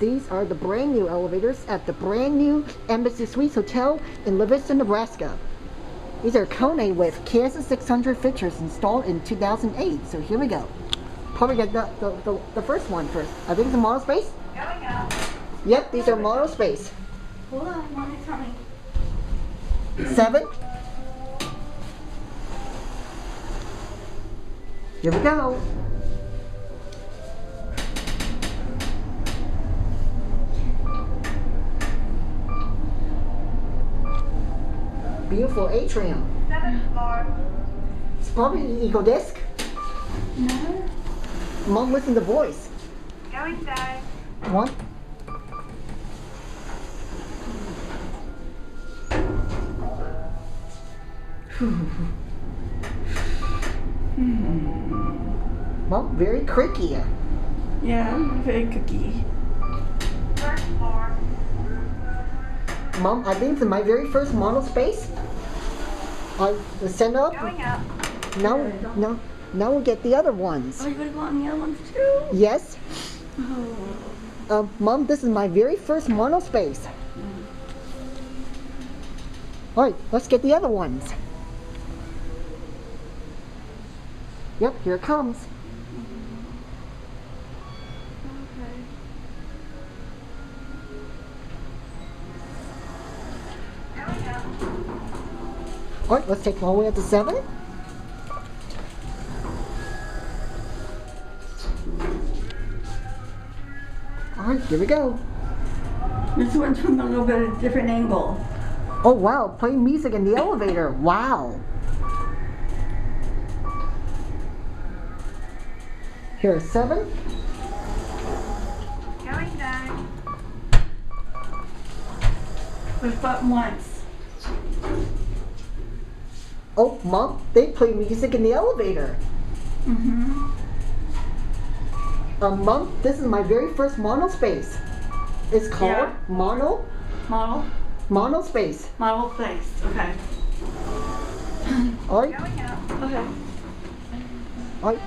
these are the brand new elevators at the brand new Embassy Suites Hotel in LaVista, Nebraska. These are KONE with KONE 600 features installed in 2008. So here we go. Probably get the first one first. I think it's a model space. Going up. Yep, these are model space. Hold on, Mommy, tell me. 7. Here we go. Beautiful atrium. 7th floor. It's probably an EcoDisc. No. Mom, listen to the voice. Going down. 1. Mom, very creaky. Yeah, very cookie. 1st floor. Mom, I think it's my very first model space. I send up. Going up. Now we'll get the other ones. Oh, you gonna go on the other ones too? Yes. Oh. Mom, this is my very first model space. Alright, let's get the other ones. Yep, here it comes. Okay. Going up. Alright, let's take it all the way up to 7. Alright, here we go. This one's from a little bit of a different angle. Oh wow, playing music in the elevator. Wow. Here's 7. Going down. Push button once. Oh, Mom, they play music in the elevator. Mm-hmm. Mom, this is my very first mono space. It's called Yeah. mono space. Model place. Okay. Alright, Going up. Okay. alright.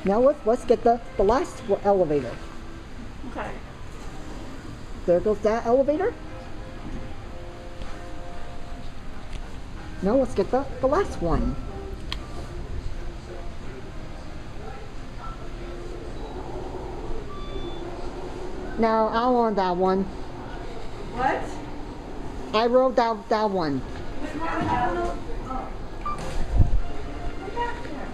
Now let's get the last elevator. Okay. There goes that elevator. Now let's get the last one. No, I want that one. What? I wrote that one. Which one was that one? Oh. Come back there.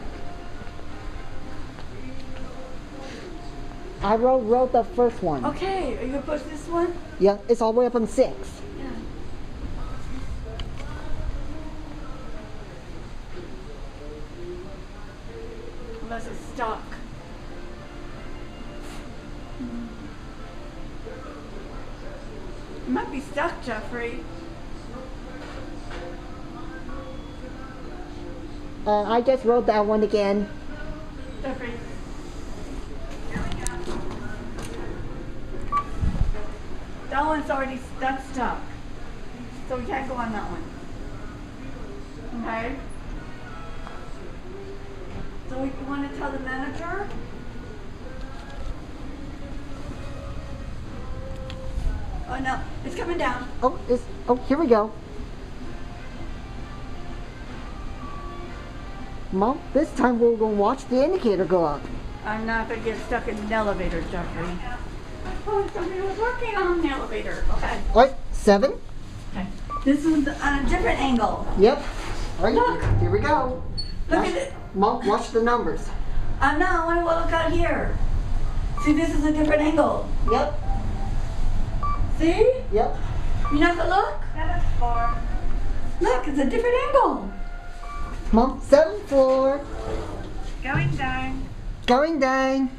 I wrote the first one. Okay, are you gonna push this one? Yeah, it's all the way up on 6. Yeah. Unless it's stuck. It might be stuck, Jeffrey. I just wrote that one again. Jeffrey. That one's already that's stuck. So we can't go on that one. Okay? So you want to tell the manager? Oh no, it's coming down. Oh, here we go. Mom, this time we're going to watch the indicator go up. I'm not going to get stuck in the elevator, Jeffrey. Oh, somebody was working on the elevator. Okay. Alright, 7. Okay. This is on a different angle. Yep. Alright, Look. here we go. Look at it. Mom, watch the numbers. I'm not. I want to look out here. See, this is a different angle. Yep. See? Yep. You not gonna look? 7th floor. Look, it's a different angle. Mom, 7th floor. Going down. Going down.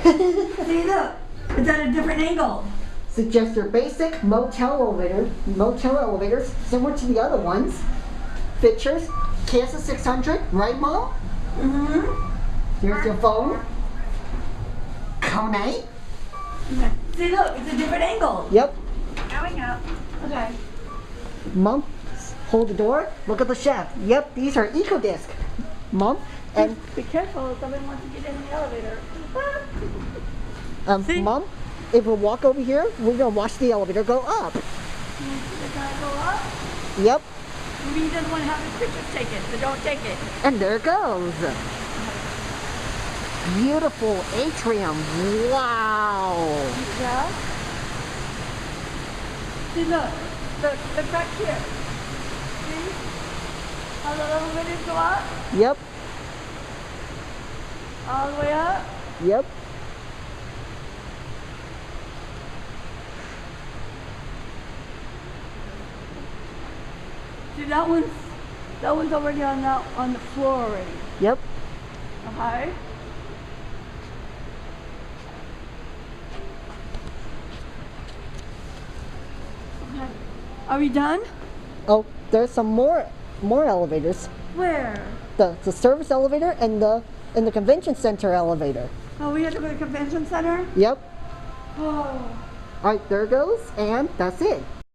See, look. It's at a different angle. Suggest your basic motel elevators, similar to the other ones. Features, KONE 600, right, Mom? Mm-hmm. Here's your phone. KONE. Okay. See, look, it's a different angle. Yep. Going up. Okay. Mom, hold the door. Look at the shaft. Yep, these are EcoDisc. Mom, and Be careful, somebody wants to get in the elevator. See? Mom, if we walk over here, we're gonna watch the elevator go up. They're gonna go up. Yep, Maybe he doesn't want to have his pictures taken, so don't take it. and there it goes. Beautiful atrium. Wow. Yeah. See, look back here. See how the elevators go up? Yep, All the way up? yep. See, that one's already on the floor already. Yep. Okay. Okay. Are we done? Oh, there's some more elevators. Where? The service elevator and the convention center elevator. Oh, we have to go to the convention center? Yep. Oh. All right, there it goes, and that's it.